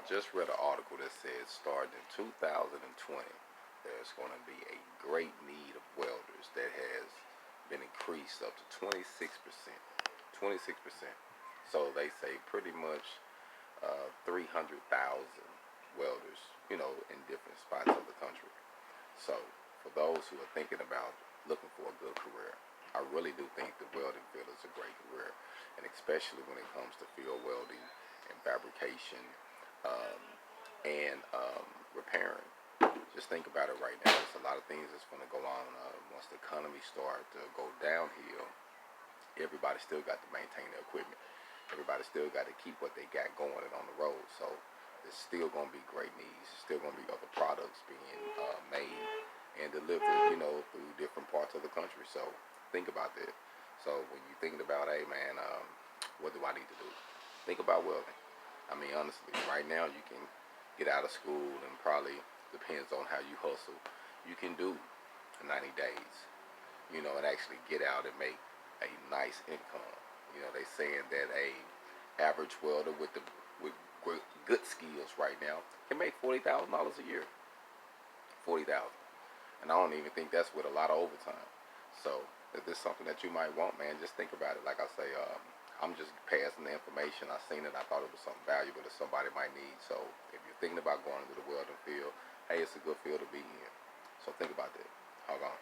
just read an article that says starting in 2020, there's going to be a great need of welders that has been increased up to 26%. 26%. So they say pretty much 300,000 welders, in different spots of the country. So for those who are thinking about looking for a good career, I really do think the welding field is a great career, and especially when it comes to field welding and fabrication, um, and repairing. Just think about it right now. There's a lot of things that's going to go on once the economy start to go downhill. Everybody still got to maintain their equipment. Everybody still got to keep what they got going and on the road. So there's still going to be great needs. There's still going to be other products being made and delivered, through different parts of the country. So think about that. So when you're thinking about, hey man, what do I need to do? Think about welding. I mean, honestly, right now you can get out of school and probably depends on how you hustle. You can do 90 days, and actually get out and make a nice income. They saying that a average welder with good skills right now can make $40,000 a year. 40,000, and I don't even think that's with a lot of overtime. So if this is something that you might want, man, just think about it. Like I say, I'm just passing the information. I seen it. I thought it was something valuable that somebody might need. So if you're thinking about going into the welding field, hey, it's a good field to be in. So think about that. Hog on.